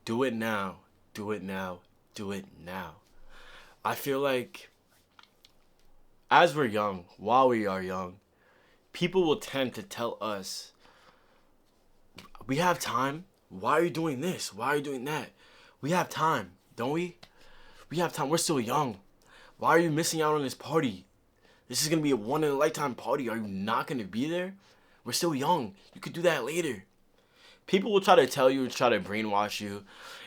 Do it now. Do it now. Do it now. I feel like as we're young, while we are young, people will tend to tell us, we have time. Why are you doing this? Why are you doing that? We have time, don't we? We have time. We're still young. Why are you missing out on this party? This is going to be a one in a lifetime party. Are you not going to be there? We're still young. You could do that later. People will try to tell you, try to brainwash you,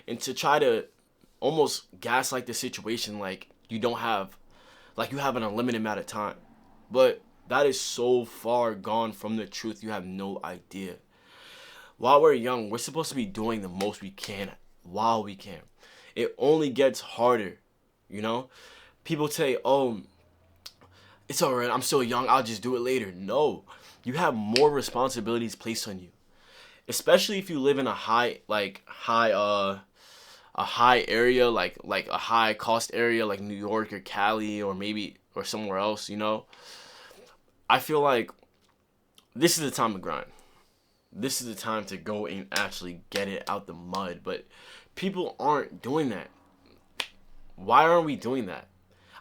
and to try to almost gaslight the situation like you have an unlimited amount of time. But that is so far gone from the truth, you have no idea. While we're young, we're supposed to be doing the most we can while we can. It only gets harder, you know? People say, oh, it's alright, I'm still young, I'll just do it later. No, you have more responsibilities placed on you. Especially if you live in a high area, like a high cost area like New York or Cali or maybe or somewhere else, you know. I feel like this is the time to grind. This is the time to go and actually get it out the mud. But people aren't doing that. Why aren't we doing that?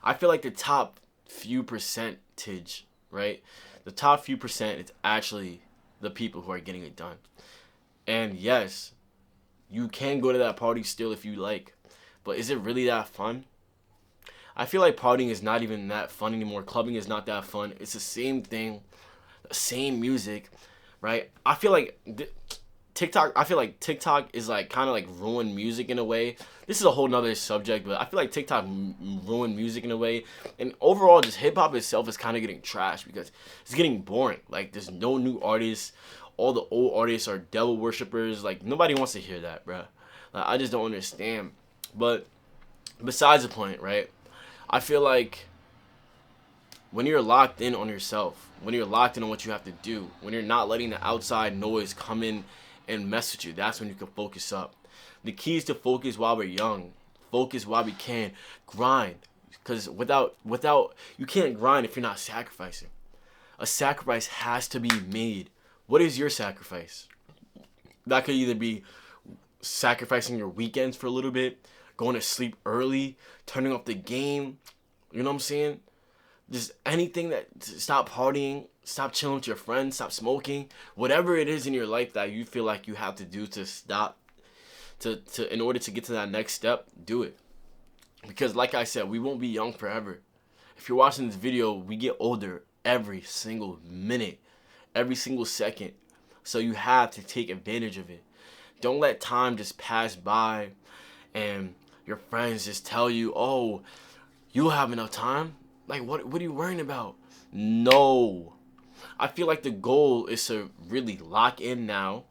I feel like the top few percentage, right? The top few percent, it's actually the people who are getting it done. And yes, you can go to that party still if you like. But is it really that fun? I feel like partying is not even that fun anymore. Clubbing is not that fun. It's the same thing, the same music, right? I feel like TikTok is like kind of like ruined music in a way. This is a whole nother subject, but I feel like TikTok ruined music in a way. And overall, just hip hop itself is kind of getting trashed because it's getting boring. Like, there's no new artists. All the old artists are devil worshippers. Like, nobody wants to hear that, bruh. Like, I just don't understand. But besides the point, right? I feel like when you're locked in on yourself, when you're locked in on what you have to do, when you're not letting the outside noise come in and mess with you, that's when you can focus up. The key is to focus while we're young. Focus while we can. Grind. Because without you can't grind if you're not sacrificing. A sacrifice has to be made. What is your sacrifice? That could either be sacrificing your weekends for a little bit, going to sleep early, turning off the game. You know what I'm saying? Just anything stop partying, stop chilling with your friends, stop smoking, whatever it is in your life that you feel like you have to do to stop, to in order to get to that next step, do it. Because like I said, we won't be young forever. If you're watching this video, we get older every single minute, every single second. So you have to take advantage of it. Don't let time just pass by and your friends just tell you, oh, you'll have enough time. Like, what are you worrying about? No. I feel like the goal is to really lock in now.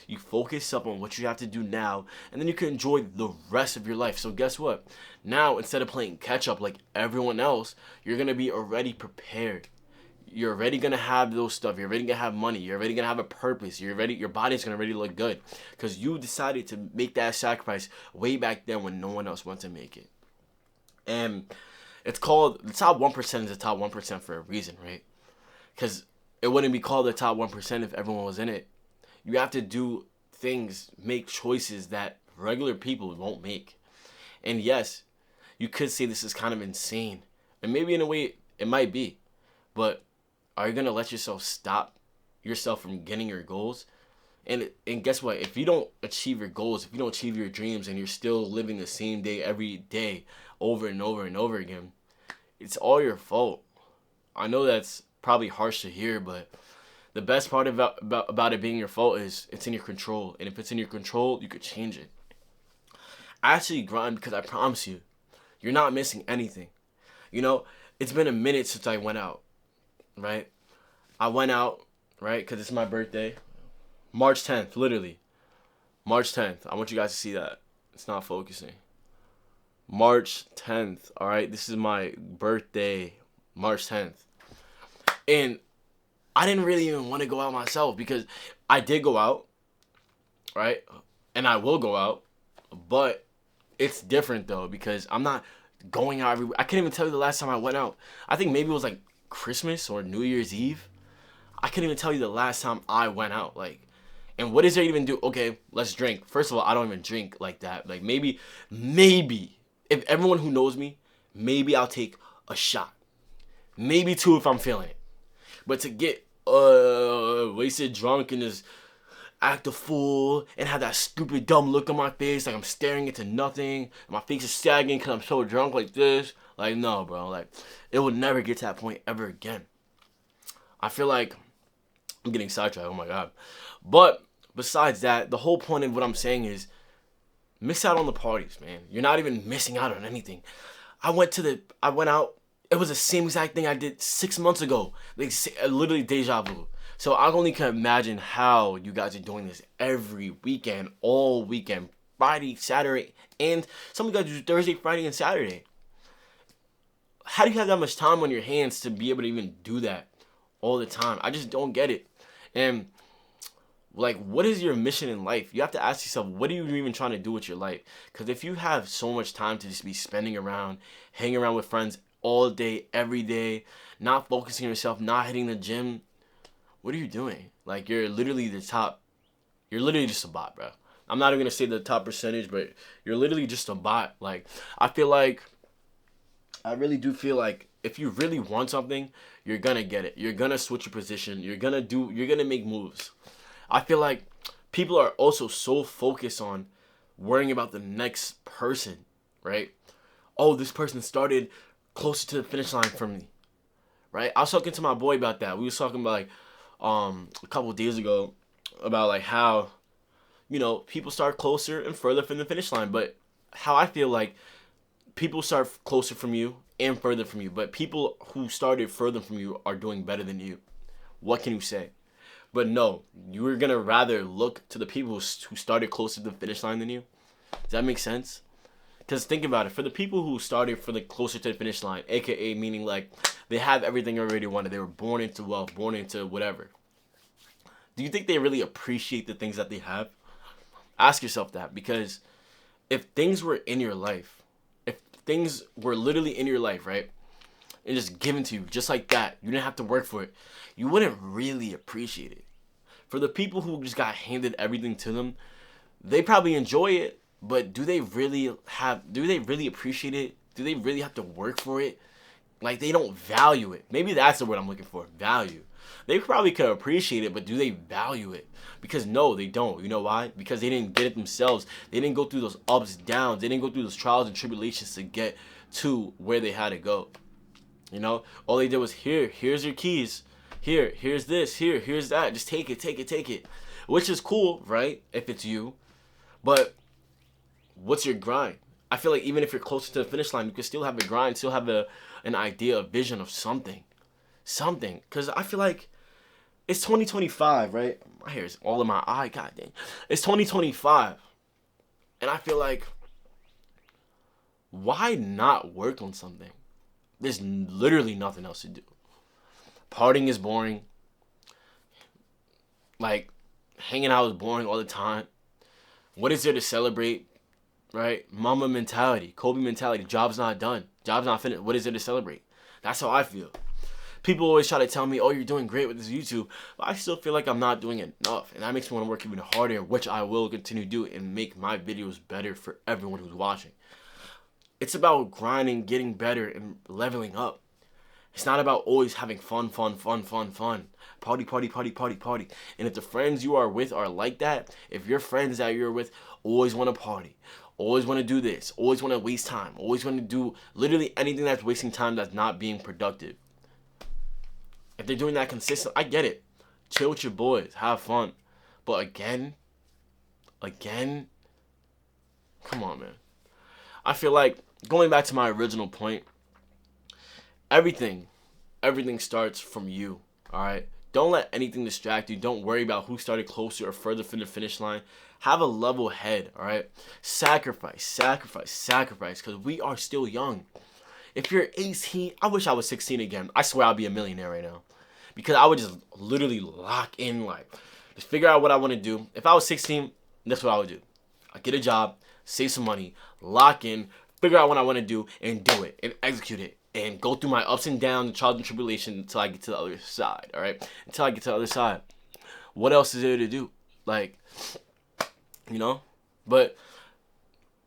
You focus up on what you have to do now, and then you can enjoy the rest of your life. So guess what? Now, instead of playing catch up like everyone else, you're going to be already prepared. You're already going to have those stuff. You're already going to have money. You're already going to have a purpose. Your body's going to already look good because you decided to make that sacrifice way back then when no one else wanted to make it. And it's called, the top 1% is the top 1% for a reason, right? Because it wouldn't be called the top 1% if everyone was in it. You have to do things, make choices that regular people won't make. And yes, you could say this is kind of insane. And maybe in a way it might be. But are you going to let yourself stop yourself from getting your goals? And guess what? If you don't achieve your goals, if you don't achieve your dreams, and you're still living the same day every day over and over and over again, it's all your fault. I know that's probably harsh to hear, but the best part about it being your fault is it's in your control. And if it's in your control, you could change it. I actually grind because I promise you, you're not missing anything. You know, it's been a minute since I went out, right? I went out, right, because it's my birthday. March 10th, literally. March 10th. I want you guys to see that. It's not focusing. March 10th, all right? This is my birthday, March 10th. And I didn't really even want to go out myself because I did go out, right? And I will go out, but it's different though because I'm not going out every. I can't even tell you the last time I went out. I think maybe it was like Christmas or New Year's Eve. I can't even tell you the last time I went out. Like, And what does there even do? Okay, let's drink. First of all, I don't even drink like that. Like maybe, if everyone who knows me, maybe I'll take a shot. Maybe two if I'm feeling it. But to get wasted drunk and just act a fool and have that stupid dumb look on my face like I'm staring into nothing and my face is sagging because I'm so drunk like this. Like, no, bro. Like, it will never get to that point ever again. I feel like I'm getting sidetracked. Oh, my God. But besides that, the whole point of what I'm saying is miss out on the parties, man. You're not even missing out on anything. I went out. It was the same exact thing I did 6 months ago. Like, literally deja vu. So I only can imagine how you guys are doing this every weekend, all weekend, Friday, Saturday, and some of you guys do Thursday, Friday, and Saturday. How do you have that much time on your hands to be able to even do that all the time? I just don't get it. And like, what is your mission in life? You have to ask yourself, what are you even trying to do with your life? Because if you have so much time to just be spending around, hanging around with friends all day, every day, not focusing on yourself, not hitting the gym, what are you doing? Like, you're literally just a bot, bro. I'm not even going to say the top percentage, but you're literally just a bot. Like, I really do feel like if you really want something, you're going to get it. You're going to switch your position. You're going to make moves. I feel like people are also so focused on worrying about the next person, right? Oh, this person started closer to the finish line from me, right? I was talking to my boy about that. We was talking about, like, a couple of days ago about, like, how, you know, people start closer and further from the finish line. But how I feel like people start closer from you and further from you. But people who started further from you are doing better than you. What can you say? But no, you were going to rather look to the people who started closer to the finish line than you. Does that make sense? Because think about it. For the people who started closer to the finish line, a.k.a. meaning like they have everything already wanted. They were born into wealth, born into whatever. Do you think they really appreciate the things that they have? Ask yourself that. Because if things were in your life, if things were literally in your life, right, and just given to you just like that, you didn't have to work for it, you wouldn't really appreciate it. For the people who just got handed everything to them, they probably enjoy it, but do they really appreciate it? Do they really have to work for it? Like, they don't value it. Maybe that's the word I'm looking for, value. They probably could appreciate it, but do they value it? Because no, they don't. You know why? Because they didn't get it themselves. They didn't go through those ups, downs. They didn't go through those trials and tribulations to get to where they had to go. You know? All they did was, here's your keys. Here's this, here's that. Just take it. Which is cool, right? If it's you. But what's your grind? I feel like even if you're closer to the finish line, you can still have a grind, still have an idea, a vision of something. Because I feel like it's 2025, right? My hair is all in my eye, god dang. It's 2025. And I feel like, why not work on something? There's literally nothing else to do. Partying is boring. Like, hanging out is boring all the time. What is there to celebrate? Right? Mama mentality, Kobe mentality. Job's not done. Job's not finished. What is there to celebrate? That's how I feel. People always try to tell me, oh, you're doing great with this YouTube. But I still feel like I'm not doing enough. And that makes me want to work even harder, which I will continue to do and make my videos better for everyone who's watching. It's about grinding, getting better, and leveling up. It's not about always having fun. Party. And if the friends you are with are like that, if your friends that you're with always want to party, always want to do this, always want to waste time, always want to do literally anything that's wasting time that's not being productive. If they're doing that consistent, I get it. Chill with your boys. Have fun. But again, come on, man. I feel like, going back to my original point, everything starts from you, all right? Don't let anything distract you. Don't worry about who started closer or further from the finish line. Have a level head, all right? Sacrifice, because we are still young. If you're 18, I wish I was 16 again. I swear I'd be a millionaire right now. Because I would just literally lock in, like, just figure out what I want to do. If I was 16, that's what I would do. I'd get a job, save some money, lock in, figure out what I want to do, and do it, and execute it. And go through my ups and downs, and trials and tribulations until I get to the other side, all right? Until I get to the other side. What else is there to do? Like, you know? But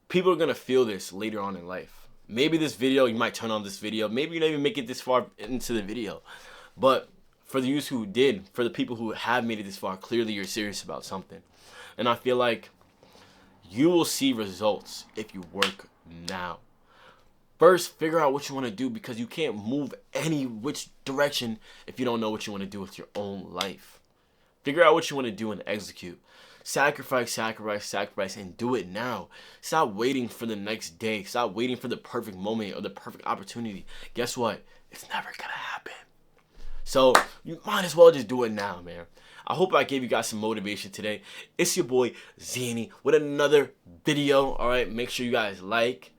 people are going to feel this later on in life. Maybe this video, you might turn on this video. Maybe you don't even make it this far into the video. But for the youth who did, for the people who have made it this far, clearly you're serious about something. And I feel like you will see results if you work now. First, figure out what you want to do, because you can't move any which direction if you don't know what you want to do with your own life. Figure out what you want to do and execute. Sacrifice, sacrifice, sacrifice, and do it now. Stop waiting for the next day. Stop waiting for the perfect moment or the perfect opportunity. Guess what? It's never going to happen. So you might as well just do it now, man. I hope I gave you guys some motivation today. It's your boy Zany with another video. All right, make sure you guys like,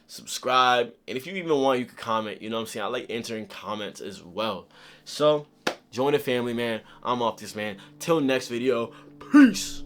subscribe, and if you even want, you can comment. You know what I'm saying? I like answering comments as well. So join the family, man. I'm off this, man. Till next video. Peace.